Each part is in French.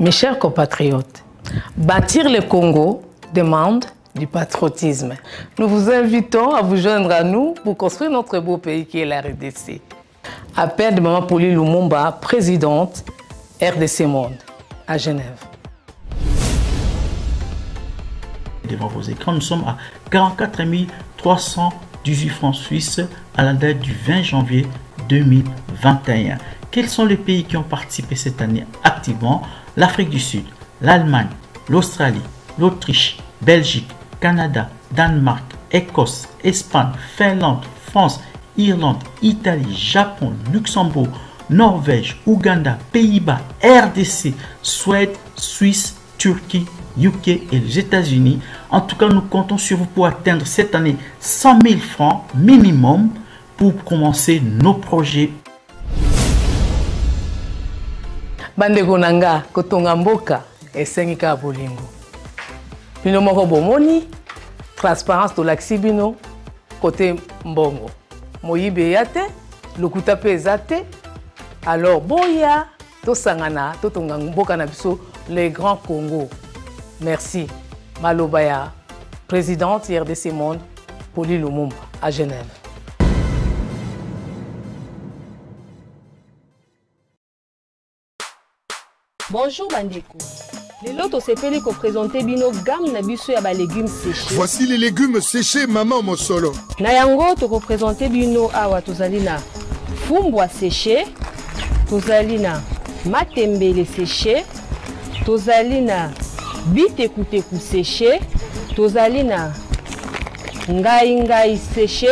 Mes chers compatriotes, bâtir le Congo demande du patriotisme. Nous vous invitons à vous joindre à nous pour construire notre beau pays qui est la RDC. Appel de Maman Pauline Lumumba, présidente RDC Monde, à Genève. Devant vos écrans, nous sommes à 44 318 francs suisses à la date du 20 janvier 2021. Quels sont les pays qui ont participé cette année activement? L'Afrique du Sud, l'Allemagne, l'Australie, l'Autriche, Belgique, Canada, Danemark, Écosse, Espagne, Finlande, France, Irlande, Italie, Japon, Luxembourg, Norvège, Ouganda, Pays-Bas, RDC, Suède, Suisse, Turquie, UK et les États-Unis. En tout cas, nous comptons sur vous pour atteindre cette année 100 000 francs minimum pour commencer nos projets. Bandeko nanga kotonga mboka esengika bolingo. Bino moko bomoni transparence to laksi bino côté mbongo. Moyibe yate, lokuta pe ezate. Alors boya to sangana to tonga mboka na biso les grands Congo. Merci. Malobaya, présidente RDC Monde, Pauline Lumumba à Genève. Bonjour Bandeko. Les lotos sepeli ko présenter bino gamme na biso ya ba légumes séchés. Voici les légumes séchés Maman Mosolo. Na yango to ko présenter bino awa tozali na fumbwa séché, tozali na matembele séché, tozali na bitekuteku séché, tozali na ngai séché,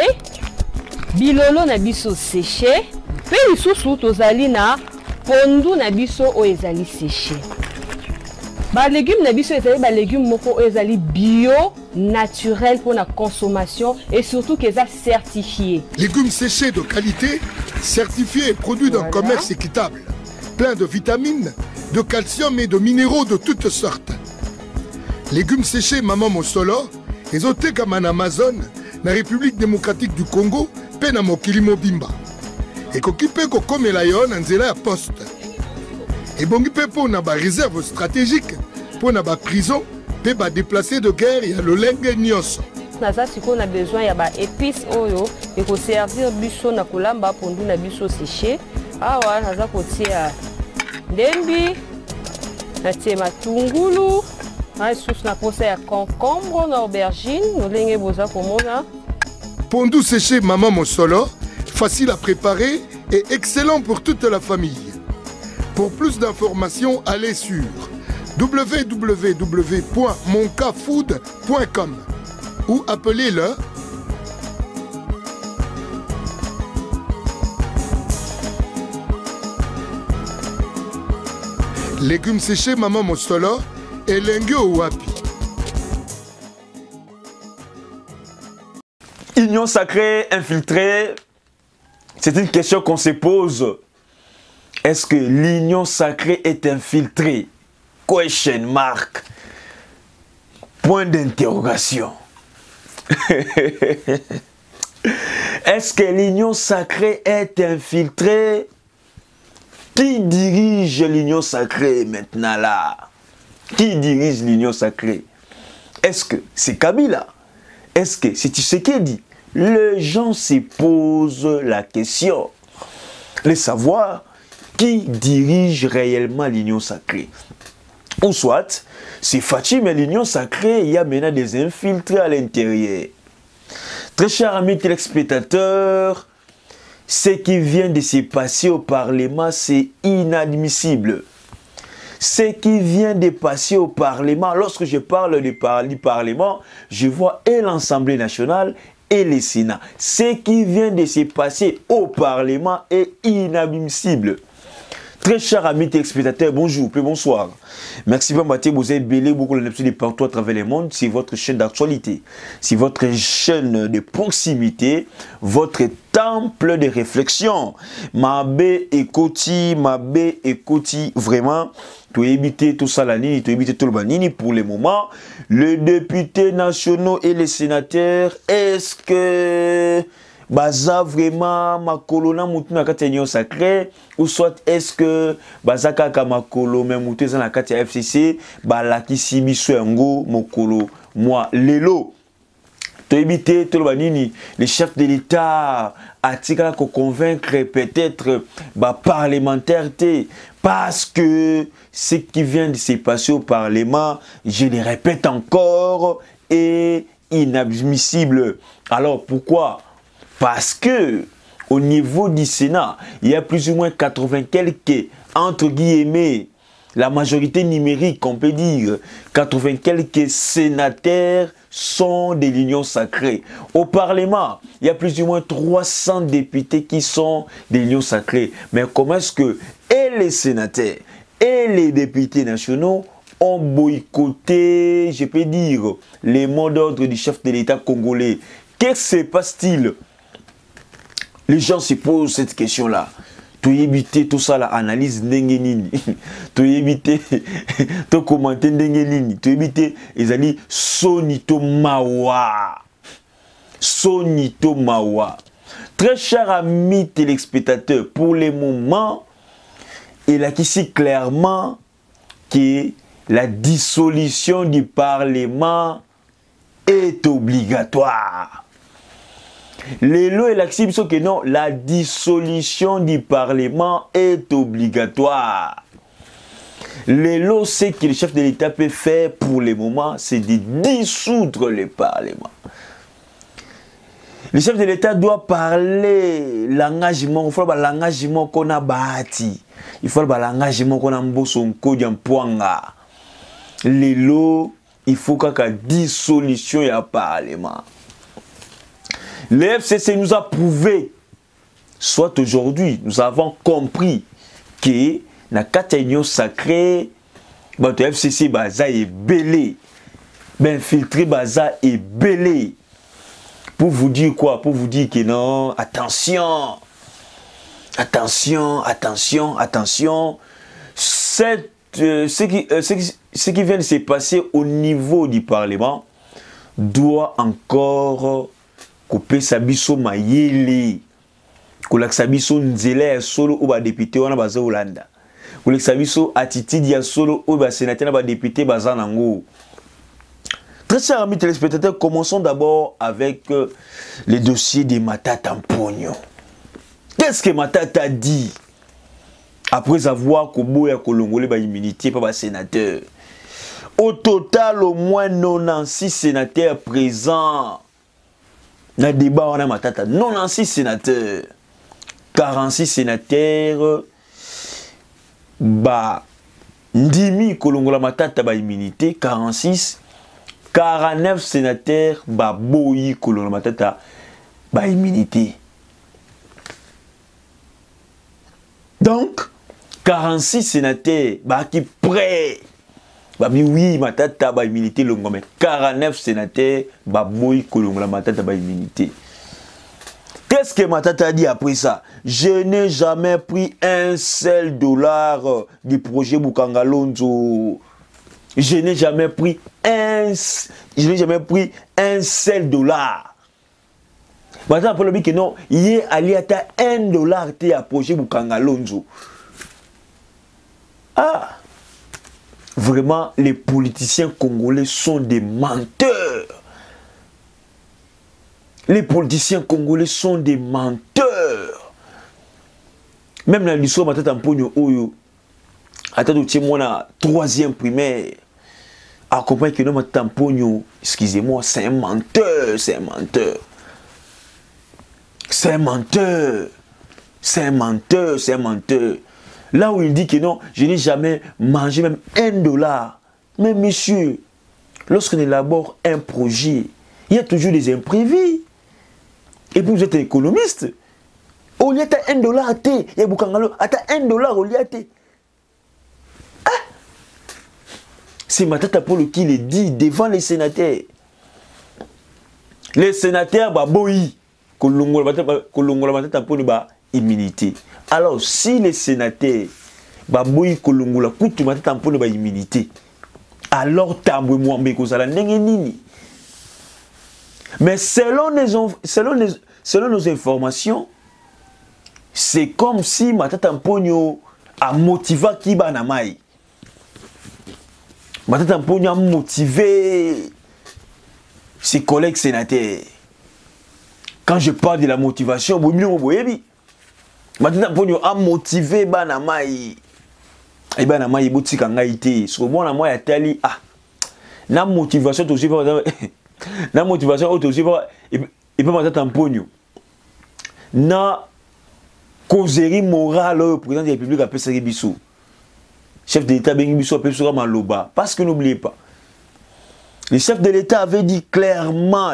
bilolo na biso séché, pe lisusu tozali na pondu na biso o ezali séché. Ba légumes na biso ezali ba légumes moko o ezali bio, naturel pour la consommation et surtout qu'ils sont certifiés. Légumes séchés de qualité, certifiés et produits d'un commerce équitable, plein de vitamines, de calcium et de minéraux de toutes sortes. Légumes séchés Maman Mosolo, ezote comme en Amazon, na République démocratique du Congo, pe na mokili mobimba. Et kokipe kokomela yo na nzela ya poste. Et bongi pe po na ba réserve stratégique, po na ba prison, pe ba déplacé de guerre ya lolenge nyonso. Naza siko na besoin ya ba épices oyo et ko servir biso na kolamba pondu na biso séché. Awa naza kotia ndembi, na tie matungulu, na sous na posa ya concombre na aubergine, nolenge boza komona. Pondu séché Maman Mosolo, facile à préparer et excellent pour toute la famille. Pour plus d'informations, allez sur www.moncafood.com ou appelez-le légumes séchés Maman Mosolo et Lengyo Wapi. Union sacrée infiltrée, c'est une question qu'on se pose. Est-ce que l'union sacrée est infiltrée? Question mark. Point d'interrogation. Est-ce que l'union sacrée est infiltrée? Qui dirige l'union sacrée maintenant là? Qui dirige l'union sacrée? Est-ce que c'est Kabila? Est-ce que c'est Tshisekedi? Les gens se posent la question de savoir qui dirige réellement l'union sacrée. Ou soit, c'est Fachi, mais l'union sacrée, il y a maintenant des infiltrés à l'intérieur. Très chers amis téléspectateurs, ce qui vient de se passer au Parlement, c'est inadmissible. Ce qui vient de passer au Parlement, lorsque je parle du Parlement, je vois et l'Assemblée nationale et le Sénat. Ce qui vient de se passer au Parlement est inadmissible. Très chers amis téléspectateurs, bonjour, bonsoir. Merci beaucoup, vous avez belé beaucoup de partout à travers le monde. C'est votre chaîne d'actualité, c'est votre chaîne de proximité, votre temple de réflexion. Mabé et Koti, vraiment. Tu éviter tout ça, tu éviter tout le banini pour le moment. Les députés nationaux et les sénateurs, est-ce que baza vraiment makolo na mutu na kati ya union sacrée, ou soit est-ce que baza kaka makolo mais mutu eza na kati ya FCC balakisi biso yango mokolo moi lelo to éviter to banini les chefs de l'État atika ko convaincre peut-être parlementaire parce que ce qui vient de se passer au Parlement, je le répète encore, est inadmissible. Alors pourquoi? Parce que au niveau du Sénat, il y a plus ou moins 80 quelques, entre guillemets, la majorité numérique, on peut dire, 80 quelques sénateurs sont de l'Union sacrée. Au Parlement, il y a plus ou moins 300 députés qui sont de l'Union sacrée. Mais comment est-ce que et les sénateurs et les députés nationaux ont boycotté, je peux dire, les mots d'ordre du chef de l'État congolais? Qu'est-ce qui se passe-t-il? Les gens se posent cette question-là. Tu éviter tout ça, l'analyse n'engenini. Tu éviter, tu commenter n'engenini. Tu éviter, ils ont dit sonito mawa. Sonito mawa. Très cher amis téléspectateurs, pour le moment, il a ici clairement que la dissolution du Parlement est obligatoire. Les lois et l'accès sont que non, la dissolution du Parlement est obligatoire. Les lois, ce que le chef de l'État peut faire pour le moment, c'est de dissoudre le Parlement. Le chef de l'État doit parler l'engagement, il faut l'engagement qu'on a bâti. Il faut l'engagement qu'on a mbosonko d'ampoanga. Les lois, il faut qu'il y ait dissolution du Parlement. Le FCC nous a prouvé, soit aujourd'hui, nous avons compris que la Union sacrée, le FCC baza est belé, infiltré baza est belé. Pour vous dire quoi? Pour vous dire que non, attention, attention, attention, attention. Ce qui vient de se passer au niveau du Parlement doit encore couper sabiso mayele, couper sabiso nzele solo ou ba député wana baza Hollanda, couper sabiso attitude ya solo ou ba sénateur ba député baza nango. Très chers amis téléspectateurs, commençons d'abord avec les dossiers de Matata Mponyo. Qu'est-ce que Matata a dit après avoir koboya kolongolé ba immunité par ba sénateur? Au total, au moins 96 sénateurs présents. Dans le débat, on a Matata. 96 sénateurs. 46 sénateurs. Ndimi Kolongola Matata ba immunité. 46. 49 sénateurs. Boyi Kolongola Matata ba immunité. Donc, 46 sénateurs qui prêt. Oui, Matata ba immunité longo, mais 49 sénateurs boy kolongola Matata ba immunité. Qu'est-ce que Matata a dit après ça? Je n'ai jamais pris un seul dollar du projet Bukangalonzo. Je n'ai jamais pris un seul dollar. Matata pour le dit que non, il est allé à $1 à projet Bukangalonzo. Ah! Vraiment, les politiciens congolais sont des menteurs. Les politiciens congolais sont des menteurs. Même dans l'histoire, Matata Mponyo Oyo, attendez, moi, la 3e primaire, accompagne que Matata Mponyo, excusez-moi, c'est un menteur, c'est un menteur. C'est un menteur. C'est un menteur, c'est un menteur. Là où il dit que non, je n'ai jamais mangé même $1. Mais monsieur, lorsqu'on élabore un projet, il y a toujours des imprévus. Et puis vous êtes économiste. Au lieu de $1, il y a Bukangalo, à $1 au lieu de. C'est Matata Polo qui le dit devant les sénateurs. Les sénateurs, boyi, Kolongola Matata Polo immunité. Alors, si les sénateurs baboyi kolongola kutu Matata Mponyo ba immunité, alors tambwe mwambe kozala ndenge nini? Mais selon selon nos informations, c'est comme si Matata Mpogno a motivé Kiba Namai. Matata Mpogno a motivé ses collègues sénateurs. Quand je parle de la motivation, Matata Mpogno a motivé Banamai. Et Banamai Boutika Ngaïté. Sur le bon, la a tali. Ah, la motivation, aussi pas. La motivation, aussi pas. Et pas Matata Mpogno. Na causerie morale, le président de la République appelle Seri Bissou. Chef de l'État Bengi Bissou appelle Sora Maloba. Parce que n'oubliez pas, le chef de l'État avait dit clairement,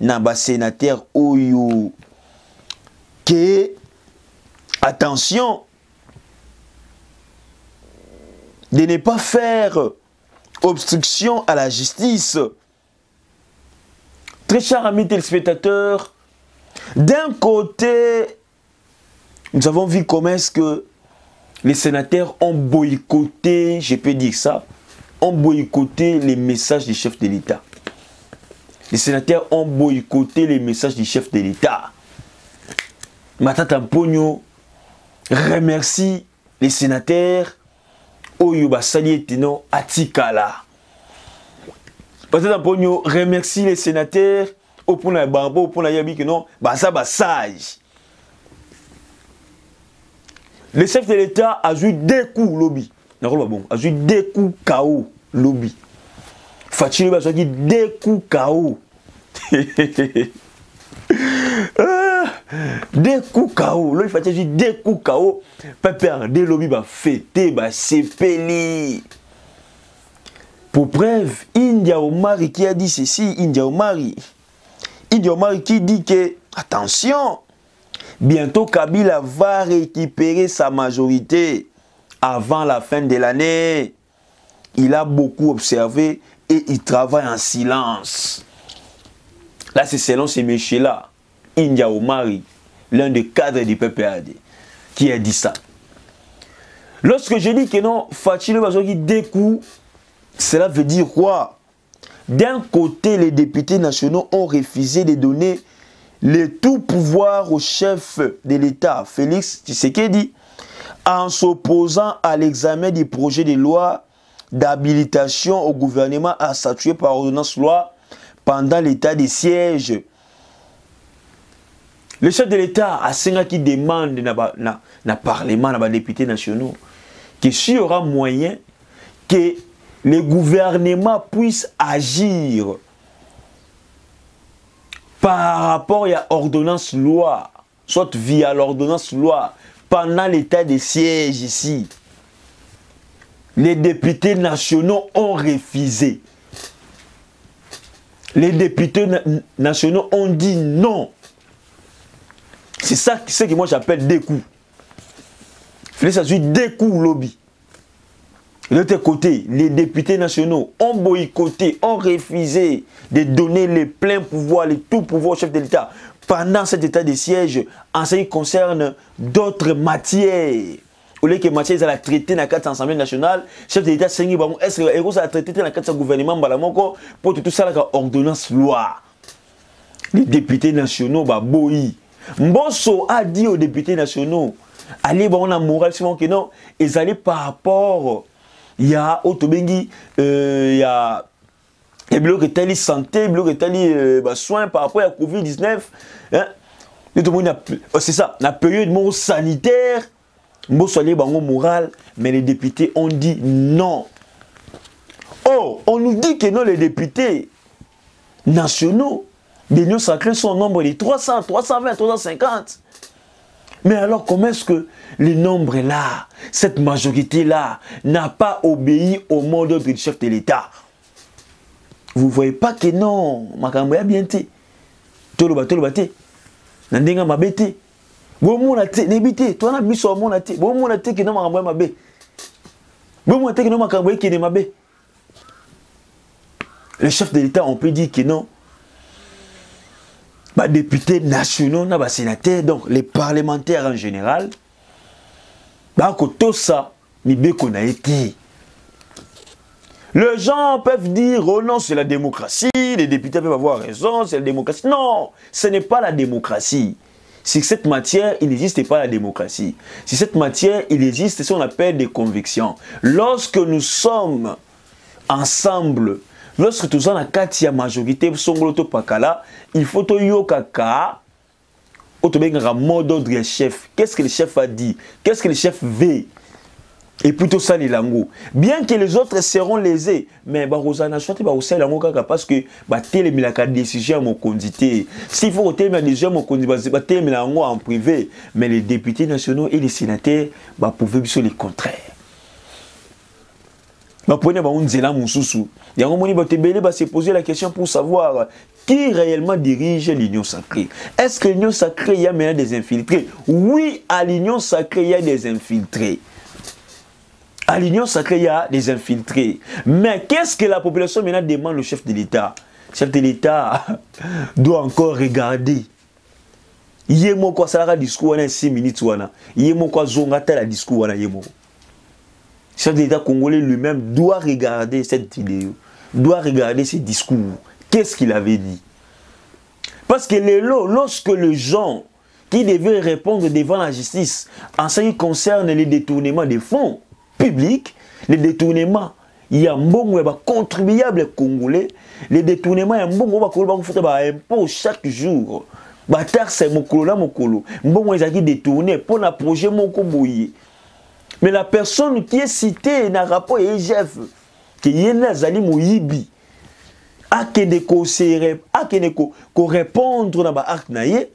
Naba sénateur Oyo, que, attention, de ne pas faire obstruction à la justice. Très chers amis téléspectateurs, d'un côté, nous avons vu comment est-ce que les sénateurs ont boycotté, je peux dire ça, ont boycotté les messages du chef de l'État. Les sénateurs ont boycotté les messages du chef de l'État. Matata Mpogno remercie les sénateurs Oyo Basali Etino Atikala. Matata Mpogno remercie les sénateurs Opuna Bambo, Opuna Yabi que non, Basa Basage. Le chef de l'État a joué deux coups lobby. Bon, a joué deux coups KO lobby. Fatih a joué deux coups KO. Deux coups KO. Là, il faut jouer deux coups KO. Pas perdre des lobbies, bah fêter, bah s'épeli. Pour preuve, India Omari qui a dit ceci, India Omari qui dit que, attention, bientôt Kabila va récupérer sa majorité avant la fin de l'année. Il a beaucoup observé et il travaille en silence. Là, c'est selon ces messieurs-là, India Omari, l'un des cadres du PPAD, qui a dit ça. Lorsque je dis que non, Fatih Bazoki découvre, cela veut dire quoi? D'un côté, les députés nationaux ont refusé de donner le tout pouvoir au chef de l'État, Félix Tshisekedi, en s'opposant à l'examen du projet de loi d'habilitation au gouvernement à statuer par ordonnance loi pendant l'état de siège. Le chef de l'État a qui demande dans le Parlement, dans les députés nationaux, que s'il y aura moyen que le gouvernement puisse agir par rapport à l'ordonnance loi, soit via l'ordonnance loi, pendant l'état de siège ici. Les députés nationaux ont refusé. Les députés nationaux ont dit non. C'est ça ce que moi j'appelle des coups. Il faut s'agir des coups lobby. De l'autre côté, les députés nationaux ont boycotté, ont refusé de donner les pleins pouvoirs, les tout pouvoirs au chef de l'État pendant cet état de siège en ce qui concerne d'autres matières. Au lieu que matière a traité dans la carte Assemblée nationale, le chef de l'État est-ce que ça a traité dans la carte gouvernement pour tout ça la ordonnance loi. Les députés nationaux boyi. Mbosso a dit aux députés nationaux, allez on a moral souvent que non, ils allaient par rapport il y a Otobengi, il y a des blocs de santé, des blocs de soins par rapport à Covid-19. Hein? C'est ça, la période sanitaire, Mbosso allait bango moral, mais les députés ont dit non. Oh, on nous dit que non, les députés nationaux de l'Union sacrée sont au nombre de 300, 320, 350. Mais alors, comment est-ce que le nombre là, cette majorité-là, n'a pas obéi au mot d'ordre du chef de l'État? Vous ne voyez pas que non, Makamboya bien té. Tolobate. Nandenga mabete. Bomona té, nebite. Toi na biso mona té. Bomona té que non Makamboya mabe. Bomona té que non Makamboya qui ne mabe. Le chef de l'État, on peut dire que non. Les députés nationaux, les sénateurs, donc les parlementaires en général, tout ça, qu'on a été. Les gens peuvent dire, oh non, c'est la démocratie, les députés peuvent avoir raison, c'est la démocratie. Non, ce n'est pas la démocratie. Sur cette matière, il n'existe pas la démocratie. Sur cette matière, il existe ce qu'on appelle des convictions. Lorsque nous sommes ensemble, lorsque nous sommes en la majorité, il faut que nous ayons un mot d'ordre chef. Qu'est-ce que le chef a dit? Qu'est-ce que le chef veut? Et plutôt ça les langues. Bien que les autres seront lésés, mais Barosana soit parce que la décision mon condité. S'il faut que la décision mon condité, en privé, mais les députés nationaux et les sénateurs pouvaient sur les contraires. Prenez se poser la question pour savoir qui réellement dirige l'Union sacrée. Est-ce que l'Union sacrée, il y a maintenant des infiltrés? Oui, à l'Union sacrée, il y a des infiltrés. À l'Union sacrée, il y a des infiltrés. Mais qu'est-ce que la population maintenant demande au chef de l'État? Le chef de l'État doit encore regarder. Il y a mon quoi, ça a discours, 6 minutes. Il y a mon quoi, zongata la discours. Le chef de l'État congolais lui-même doit regarder cette vidéo, doit regarder ses discours. Qu'est-ce qu'il avait dit? Parce que lorsque les gens qui devaient répondre devant la justice en ce qui concerne les détournements des fonds publics, les détournements, il y a un bon contribuable congolais, les détournements, il y a un bon impôt chaque jour. C'est mon colo, bon ils détourné pour un projet mon comboyer. Mais la personne qui est citée dans le rapport EGF, qui est Nazali Moyibi, a que répondre dans l'acte naïe,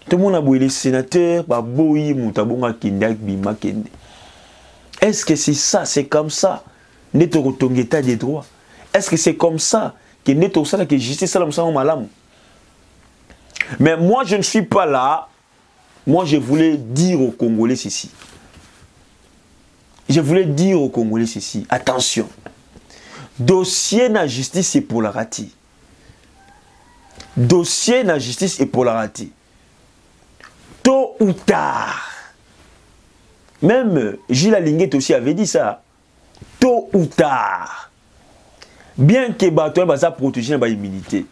tout le monde a bouillé les sénateurs, Boyi, Moutabonga, Kindak, Bima, Kende. Est-ce que c'est ça, c'est comme ça, n'est-ce ton état des droits? Est-ce que c'est comme ça que n'est tout ça que justice ça malam? Mais moi je ne suis pas là. Moi je voulais dire aux Congolais ceci. Je voulais dire aux Congolais ceci. Attention. Dossier na justice c'est pour la rati. Dossier na justice est pour la rati. Tôt ou tard. Même Gilles Alinguet aussi avait dit ça. Tôt ou tard. Bien que Batoy va protéger l'immunité.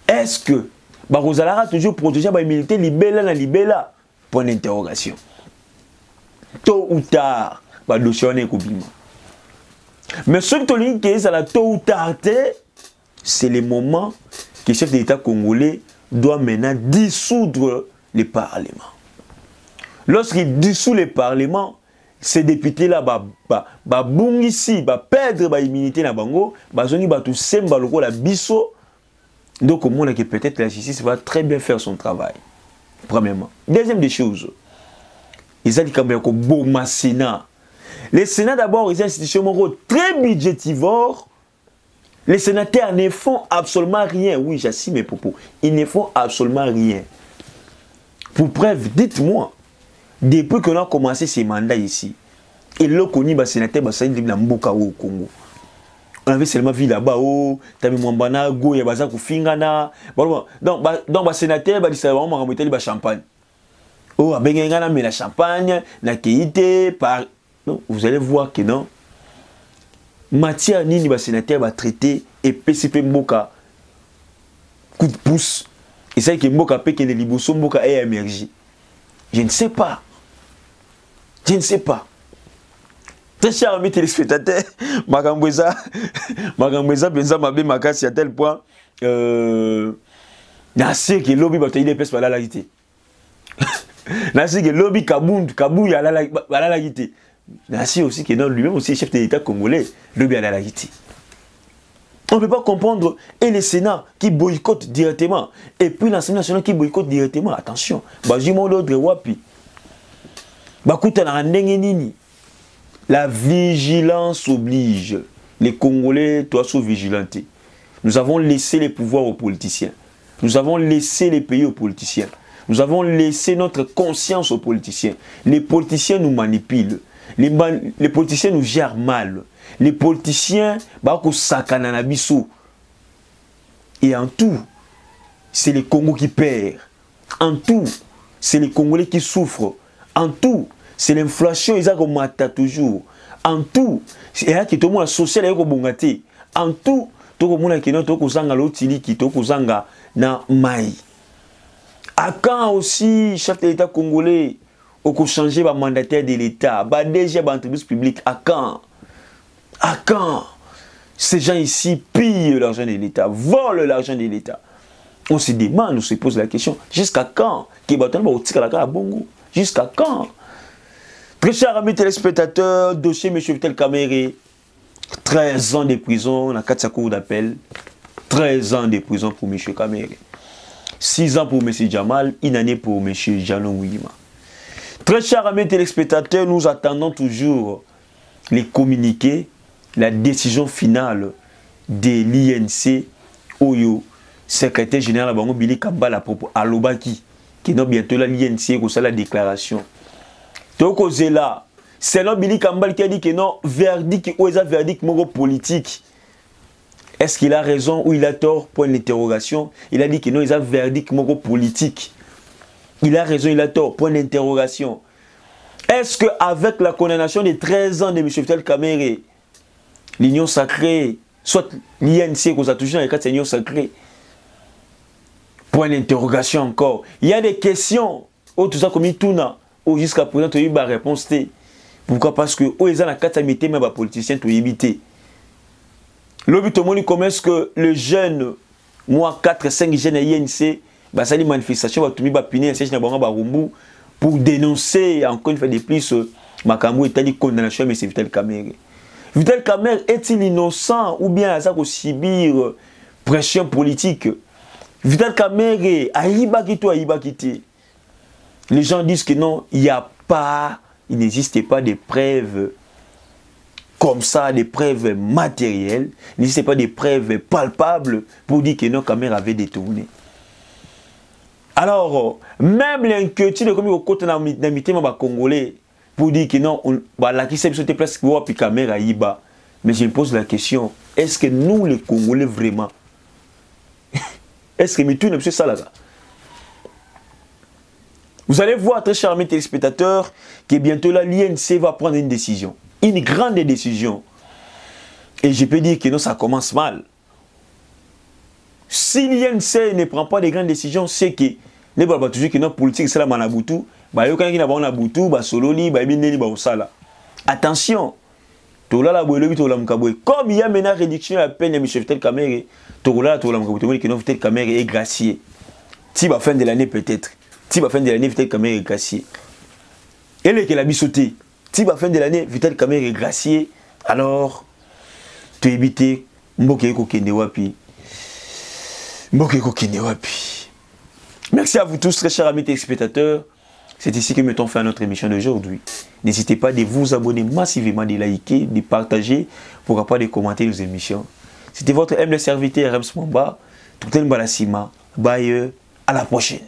Est-ce que Barosalara toujours protéger l'immunité libella? Point d'interrogation. Tôt ou tard, le dossier est complètement. Mais ce qui est là, tôt ou tard, c'est le moment que le chef de l'État congolais doit maintenant dissoudre le Parlement. Lorsqu'il dissout le Parlement, ces députés-là, ici, perdre l'immunité na bango, tout semba la biso. Donc, au monde que peut-être la justice va très bien faire son travail. Premièrement. Deuxième des choses, ils ont dit que Sénat. Les Sénats d'abord, ils ont une institution très budgétivore. Les sénateurs ne font absolument rien. Oui, j'assume mes propos. Ils ne font absolument rien. Pour preuve, dites-moi, depuis qu'on a commencé ces mandats ici, et là, on a sénateur au Congo. On avait seulement vu là-bas, Tami Mwambana, Go, Yabaza, Koufingana. Donc, sénateur, il s'est vraiment remonté champagne. Oh, Bengana, mais la champagne, la qualité, par. Non, vous allez voir que non. Matière Nini, le sénateur va traiter et PCP Mboka coup de pouce. Et c'est que Mboka peut que les Liboso Mboka ait émergé. Je ne sais pas. Je ne sais pas. Très chers amis téléspectateurs, Magamboueza, Benza Mabé Makasi à tel point. Nasser que lobby bataille des pèses par la lagité. Nasser que lobby Kabou à la lagité. Nasser aussi que non, lui-même aussi chef de l'État congolais, lobby à la lagité. On ne peut pas comprendre. Et le Sénat qui boycotte directement. Et puis l'Assemblée nationale qui boycotte directement. Attention. La vigilance oblige. Les Congolais doivent être vigilants. Nous avons laissé les pouvoirs aux politiciens. Nous avons laissé les pays aux politiciens. Nous avons laissé notre conscience aux politiciens. Les politiciens nous manipulent. Les politiciens nous gèrent mal. Les politiciens, et en tout, c'est les Congos qui perdent. En tout, c'est les Congolais qui souffrent. En tout, c'est l'inflation, ils ont toujours. En tout, c'est là que tout le monde social est bongate. En tout, tout le monde qui est tout kozanga l'otili qui tout kozanga na mai. À quand aussi chef de l'État congolais au changer le mandataire de l'État, bah déjà l'entreprise publique à quand? À quand ces gens ici pillent l'argent de l'État, volent l'argent de l'État? On se demande, on se pose la question, jusqu'à quand? Jusqu'à quand? Très chers amis téléspectateurs, dossier M. Vital Kamerhe, 13 ans de prison, on a 4 cours d'appel, 13 ans de prison pour M. Kamerhe, 6 ans pour M. Jamal, 1 année pour M. Jalon Ouima. Très chers amis téléspectateurs, nous attendons toujours les communiqués, la décision finale de l'INC, Oyo, secrétaire général Bango Billy Kambala, à propos à Lobaki, qui n'a bientôt la l'INC, qui a la déclaration. Donc, c'est non Billy Kambala qui a dit que non, verdict, ou est un verdict politique. Est-ce qu'il a raison ou il a tort? Point d'interrogation. Il a dit que non, il a un verdict politique. Il a raison, il a tort. Point d'interrogation. Est-ce qu'avec la condamnation de 13 ans de M. Vital Kamerhe, l'union sacrée, soit l'INC, qu'on a toujours dans les cas de l'union sacrée, point d'interrogation encore. Il y a des questions, où tout ça comme il tourne, où jusqu'à présent, tu as eu la réponse. Pourquoi? Parce que, où ils ont la catamité, même les politiciens, tu as évité. L'objet, comment est-ce que le jeune, moi, 4-5 jeunes à l'INC, bah, ça, les manifestations, va tout piner, pour dénoncer encore une fois de plus Makambo est dit condamnation mais c'est Vital Kamerhe. Vital Kamerhe est-il innocent ou bien ça qu'on subir pression politique? Vital Kamerhe a quitté. Les gens disent que non, il n'existe pas de preuves comme ça, des preuves matérielles, il n'existe pas de preuves palpables pour dire que non, Kamerhe avait détourné. Alors, même l'inquiétude comme au côté de Congolais pour dire que non, la question est presque puis Kamerhe à Iba. Mais je me pose la question, est-ce que nous les Congolais vraiment, est-ce que nous sommes ça là? Vous allez voir, très chers amis téléspectateurs, que bientôt là, l'INC va prendre une décision, une grande décision. Et je peux dire que non, ça commence mal. Si l'INC ne prend pas de grandes décisions, c'est que les toujours que notre politique c'est la manabutu, bah yo quand il na ba nabutu, ba sololi, ba bineli ba osala. Attention. Tola la boelobi tola mkaboy. Comme il y a maintenant réduction à peine de M. Vital Kamerhe, tola tola mkaboy que non Vital Kamerhe est gracié. Si ba fin de l'année peut-être. Si ba fin de l'année Vital Kamerhe est gracié. Et le que la bisoté. Si ba fin de l'année Vital Kamerhe est gracié, alors tu éviter mboke ko kende wapi. Merci à vous tous, très chers amis téléspectateurs. C'est ici que nous mettons fin à notre émission d'aujourd'hui. N'hésitez pas de vous abonner massivement, de liker, de partager, pourquoi pas de commenter nos émissions. C'était votre humble serviteur Rems Mwamba. Tout le monde, à la prochaine.